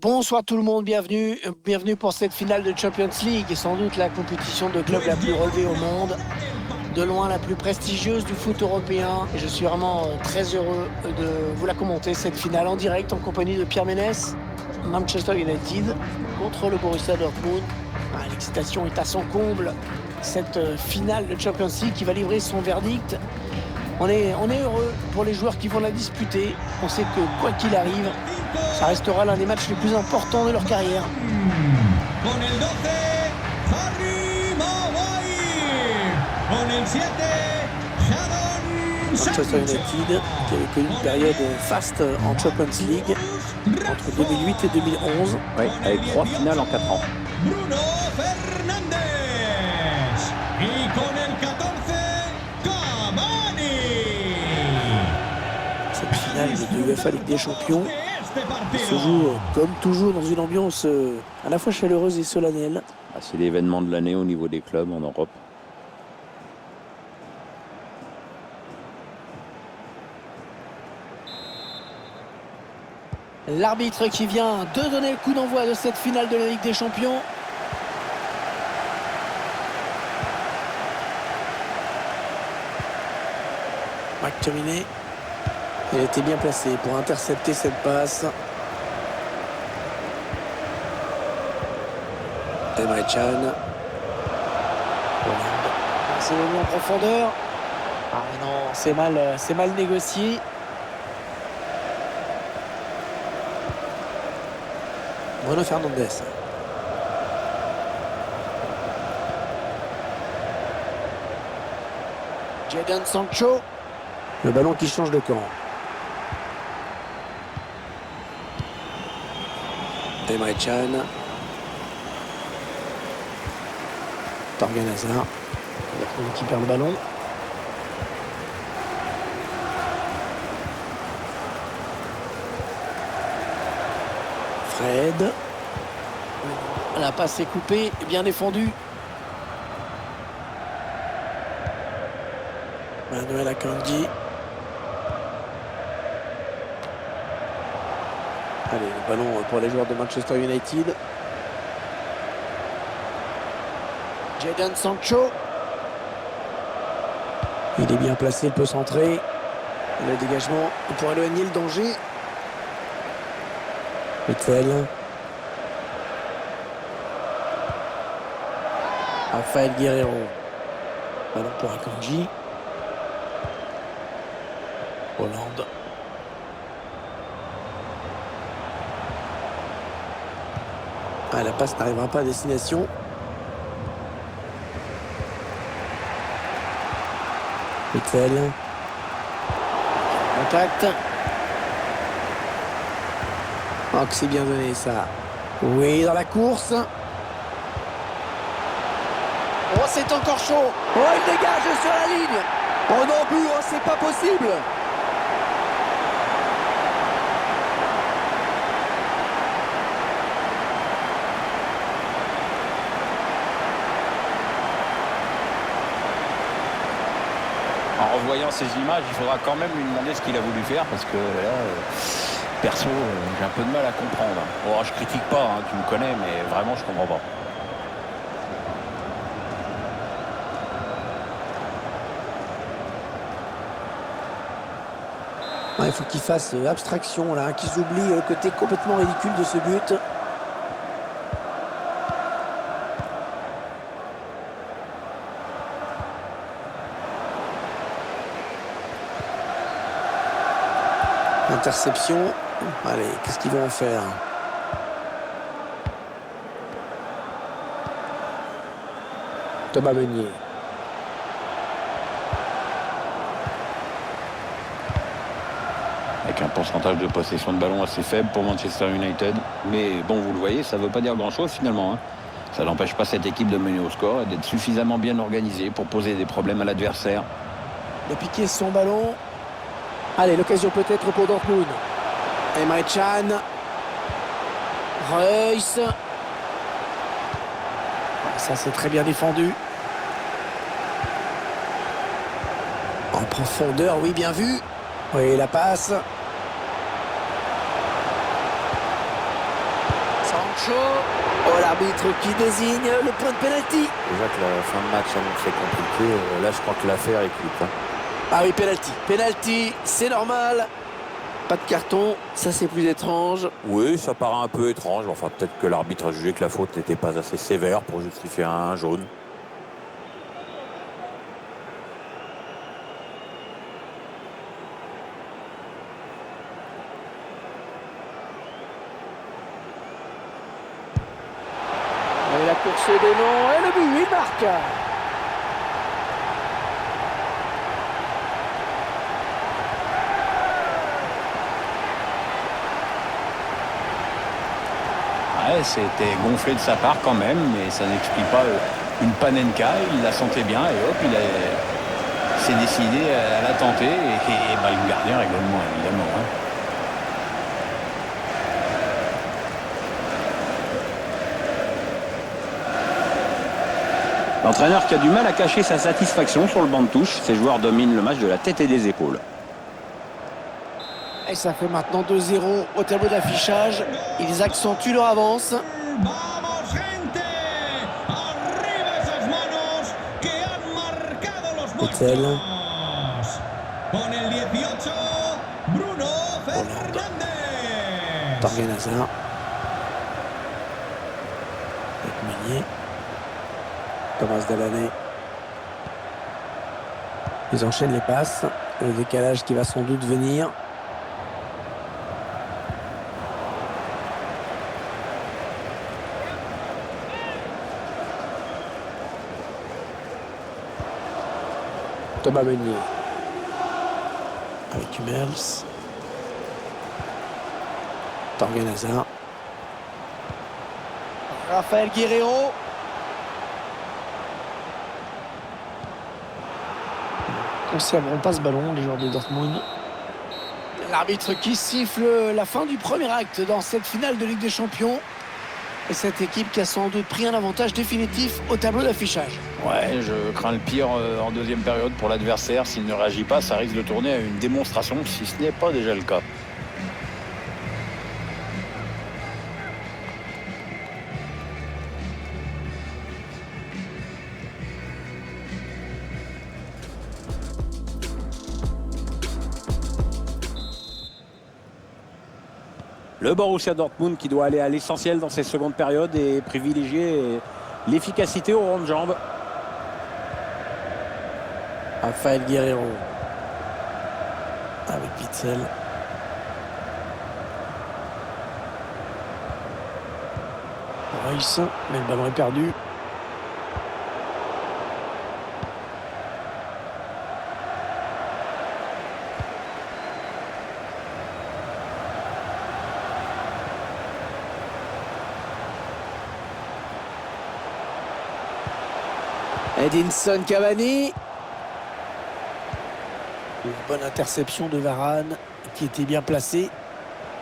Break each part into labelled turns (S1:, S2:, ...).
S1: Bonsoir tout le monde, bienvenue pour cette finale de Champions League, sans doute la compétition de clubs la plus relevée au monde, de loin la plus prestigieuse du foot européen. Et je suis vraiment très heureux de vous la commenter, cette finale en direct en compagnie de Pierre Ménès, Manchester United contre le Borussia Dortmund. L'excitation est à son comble, cette finale de Champions League qui va livrer son verdict. On est heureux pour les joueurs qui vont la disputer. On sait que quoi qu'il arrive, ça restera l'un des matchs les plus importants de leur carrière.
S2: Con el 12, Harry Maguire. Con el 7, Jadon
S1: Manchester United qui avait connu une période faste en Champions League entre 2008 et 2011.
S3: Oui, avec 3 finales en 4 ans.
S2: Bruno Fernandes. Y con el 14, Cavani.
S1: Cette finale de UEFA Ligue des Champions se joue comme toujours dans une ambiance à la fois chaleureuse et solennelle.
S3: C'est l'événement de l'année au niveau des clubs en Europe.
S1: L'arbitre qui vient de donner le coup d'envoi de cette finale de la Ligue des Champions. McTominay. Il était bien placé pour intercepter cette passe. Emre Can. C'est venu en profondeur. Ah non, c'est mal négocié. Bruno Fernandes. Jadon Sancho. Le ballon qui change de camp. Emre Can. Torgan Hazard. Qui perd le ballon. Fred. La passe est coupée, bien défendue. Manuel Akanji. Allez, le ballon pour les joueurs de Manchester United. Jadon Sancho. Il est bien placé, il peut centrer. Le dégagement pour éloigner le danger. Witzel. Rafael Guerreiro. Ballon pour Akanji. Hollande. La passe n'arrivera pas à destination. Witzel. Contact. Oh, que c'est bien donné ça. Oui, dans la course. Oh, c'est encore chaud. Oh, il dégage sur la ligne. Oh non, but, oh, c'est pas possible.
S3: En revoyant ces images, il faudra quand même lui demander ce qu'il a voulu faire parce que là, perso, j'ai un peu de mal à comprendre. Bon, je critique pas, hein, tu me connais, mais vraiment, je comprends pas.
S1: Il faut qu'il fasse abstraction là, qu'ils oublient le côté complètement ridicule de ce but. Interception. Allez, qu'est-ce qu'ils vont en faire? Thomas Meunier.
S3: Avec un pourcentage de possession de ballon assez faible pour Manchester United. Mais bon, vous le voyez, ça ne veut pas dire grand-chose finalement. Hein. Ça n'empêche pas cette équipe de mener au score et d'être suffisamment bien organisée pour poser des problèmes à l'adversaire.
S1: De piquer son ballon. Allez, l'occasion peut-être pour Dortmund. Emre Can. Reus. Ça, c'est très bien défendu. En profondeur, oui, bien vu. Oui, la passe. Sancho. Oh, l'arbitre qui désigne le point de pénalty.
S4: Déjà que la fin de match annonçait compliqué, là je crois que l'affaire est cuite. Hein.
S1: Ah oui, pénalty. Pénalty, c'est normal. Pas de carton, ça c'est plus étrange.
S4: Oui, ça paraît un peu étrange. Enfin, peut-être que l'arbitre a jugé que la faute n'était pas assez sévère pour justifier un jaune.
S1: Et la course de long et le but, il marque.
S3: Ouais, c'était gonflé de sa part quand même, mais ça n'explique pas une panenka. Il la sentait bien et hop, s'est décidé à la tenter. Et bah, le gardien rigole moins, évidemment. Hein. L'entraîneur qui a du mal à cacher sa satisfaction sur le banc de touche. Ses joueurs dominent le match de la tête et des épaules.
S1: Et ça fait maintenant 2-0 au tableau d'affichage. Ils accentuent leur avance.
S2: Vamos gente, arriba esas manos que han marcado los
S1: Witsel.
S2: puntos. Con el 18, Bruno Fernández.
S1: Torgan Hazard. Avec Meunier. Thomas Delaney. Ils enchaînent les passes. Le décalage qui va sans doute venir. Thomas Meunier. Avec Hummels. Torgan Hazard. Raphaël Guerreiro. Ne conserveront pas ce ballon, les joueurs de Dortmund. L'arbitre qui siffle la fin du premier acte dans cette finale de Ligue des Champions. Et cette équipe qui a sans doute pris un avantage définitif au tableau d'affichage.
S3: Ouais, je crains le pire en deuxième période pour l'adversaire. S'il ne réagit pas, ça risque de tourner à une démonstration, si ce n'est pas déjà le cas. Le Borussia Dortmund qui doit aller à l'essentiel dans ces secondes périodes et privilégier l'efficacité au rond de jambe.
S1: Raphaël Guerreiro. Avec Witsel. Reus, mais le ballon est perdu. Edinson Cavani. Une bonne interception de Varane qui était bien placée.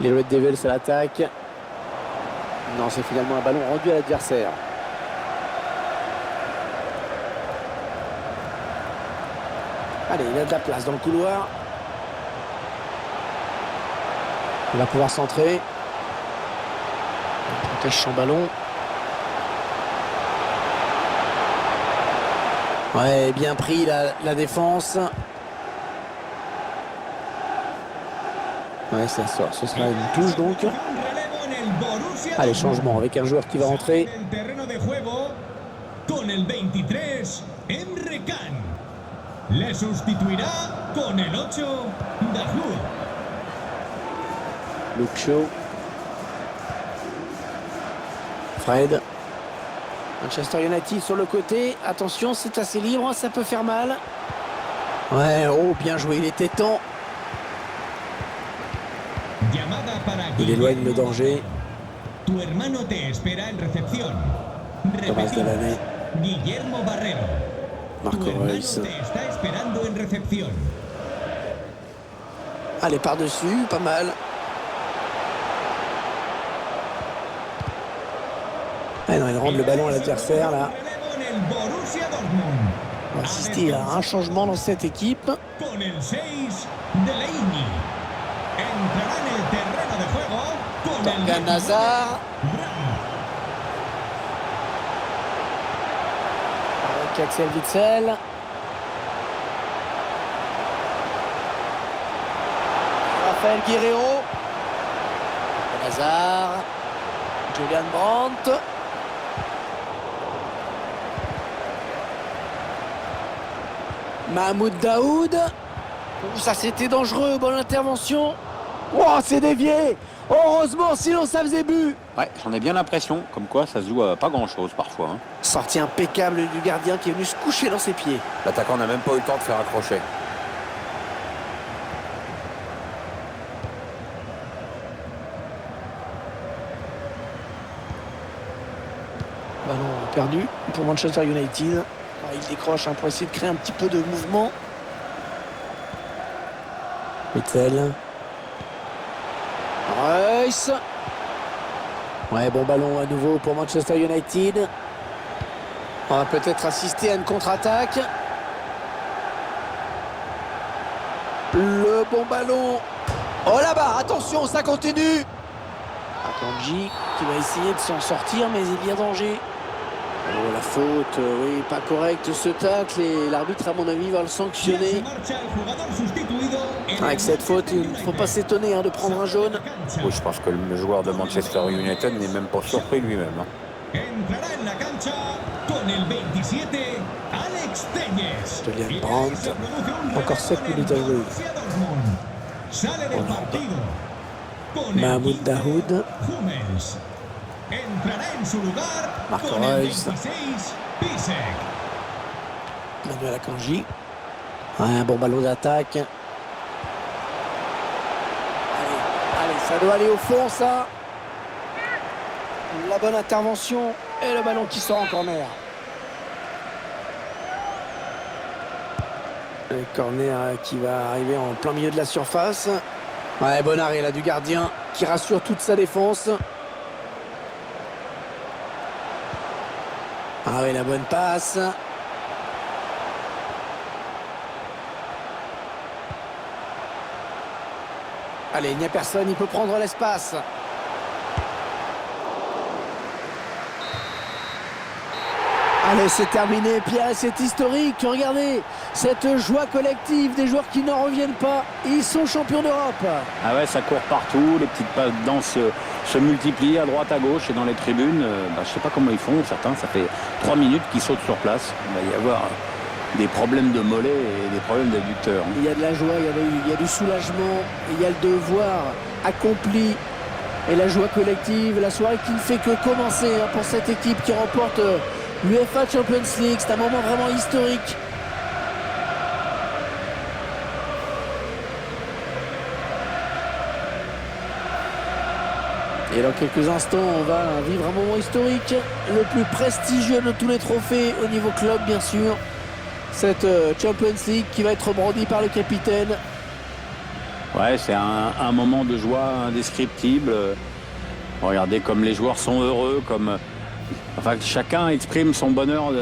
S1: Les Red Devils à l'attaque. Non, c'est finalement un ballon rendu à l'adversaire. Allez, il a de la place dans le couloir. Il va pouvoir centrer. Il protège son ballon. Ouais, bien pris la défense. Ouais, ça sort. Ce sera une touche donc. Allez, changement avec un joueur qui va rentrer.
S2: Con el 23, Emre Can. Le sustituirá con el 8, Dahoud.
S1: Luke Shaw. Fred. Manchester United sur le côté. Attention, c'est assez libre, ça peut faire mal. Ouais, oh, bien joué, il était temps. Il éloigne le danger.
S2: Tu hermano te espera en recepción.
S1: Thomas Delaney.
S2: Guillermo Barrero.
S1: Marco
S2: Tu hermano
S1: Reus.
S2: te está esperando en recepción.
S1: Allez, par-dessus, pas mal. Ah non, il rend le ballon à l'adversaire là. On va assister à un changement dans cette équipe.
S2: Con el 6, Delaney. Entrará en el terreno de juego con el
S1: Torgan Hazard.
S2: 19,
S1: Axel Witsel. Raphaël Guerreiro. Hazard. Julian Brandt. Mahmoud Daoud. Ça c'était dangereux, bonne intervention. Oh, c'est dévié. Heureusement, sinon ça faisait but.
S3: Ouais, j'en ai bien l'impression, comme quoi ça se joue à pas grand-chose parfois. Hein.
S1: Sortie impeccable du gardien qui est venu se coucher dans ses pieds.
S4: L'attaquant n'a même pas eu le temps de faire un crochet.
S1: Ballon perdu pour Manchester United. Il décroche pour essayer de créer un petit peu de mouvement. Witsel. Reus. Ouais, bon ballon à nouveau pour Manchester United. On va peut-être assister à une contre-attaque. Le bon ballon. Oh là-bas, attention, ça continue. Akanji qui va essayer de s'en sortir, mais il y a danger. Oh, la faute, oui, pas correcte ce tacle et l'arbitre à mon avis va le sanctionner. Avec cette faute, il ne faut pas s'étonner de prendre un jaune.
S4: Oui, je pense que le joueur de Manchester United n'est même pas surpris lui-même.
S1: Julian Brandt, encore 7 minutes à jouer. Mahmoud Daoud. Marc Reus. Manuel Akanji. Un bon ballon d'attaque. Allez, ça doit aller au fond, ça. La bonne intervention et le ballon qui sort en corner. Le corner qui va arriver en plein milieu de la surface. Ouais, bon arrêt là du gardien qui rassure toute sa défense. Ah oui, la bonne passe. Allez, il n'y a personne, il peut prendre l'espace. Allez, c'est terminé, Pierre, c'est historique. Regardez, cette joie collective des joueurs qui n'en reviennent pas. Ils sont champions d'Europe.
S3: Ah ouais, ça court partout, les petites passes danses se multiplient à droite, à gauche et dans les tribunes. Je sais pas comment ils font, certains, ça fait 3 minutes qu'ils sautent sur place. Il va y avoir des problèmes de mollets et des problèmes d'adducteurs.
S1: Il y a de la joie, il y a du soulagement, il y a le devoir accompli et la joie collective. La soirée qui ne fait que commencer pour cette équipe qui remporte l'UEFA Champions League. C'est un moment vraiment historique. Et dans quelques instants, on va vivre un moment historique, le plus prestigieux de tous les trophées au niveau club, bien sûr. Cette Champions League qui va être brandie par le capitaine.
S3: Ouais, c'est un moment de joie indescriptible. Regardez comme les joueurs sont heureux, comme chacun exprime son bonheur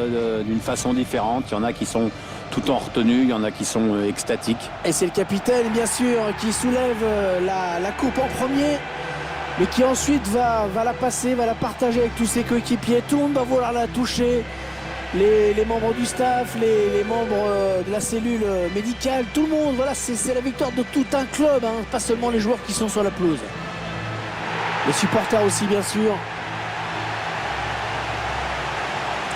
S3: d'une façon différente. Il y en a qui sont tout en retenue, il y en a qui sont extatiques.
S1: Et c'est le capitaine, bien sûr, qui soulève la coupe en premier, mais qui ensuite va la passer, va la partager avec tous ses coéquipiers. Tout le monde va vouloir la toucher. Les membres du staff, les membres de la cellule médicale, tout le monde. Voilà, c'est la victoire de tout un club, pas seulement les joueurs qui sont sur la pelouse. Les supporters aussi, bien sûr.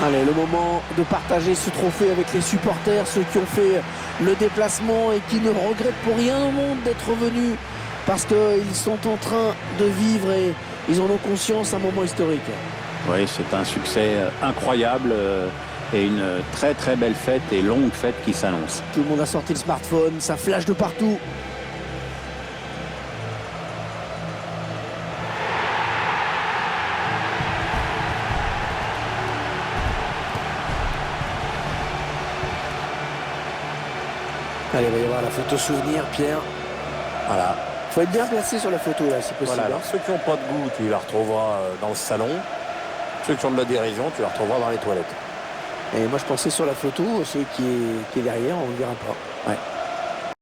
S1: Allez, le moment de partager ce trophée avec les supporters, ceux qui ont fait le déplacement et qui ne regrettent pour rien au monde d'être venus parce qu'ils sont en train de vivre et ils en ont conscience un moment historique.
S3: Oui, c'est un succès incroyable et une très très belle fête et longue fête qui s'annonce.
S1: Tout le monde a sorti le smartphone, ça flash de partout. Allez, il va y avoir la photo souvenir, Pierre. Voilà. Il faut être bien placé sur la photo, là, si possible.
S4: Voilà, alors ceux qui n'ont pas de goût, tu la retrouveras dans le salon. Ceux qui ont de la dérision, tu la retrouveras dans les toilettes.
S1: Et moi, je pensais sur la photo, celui qui est derrière, on ne le verra pas.
S4: Ouais.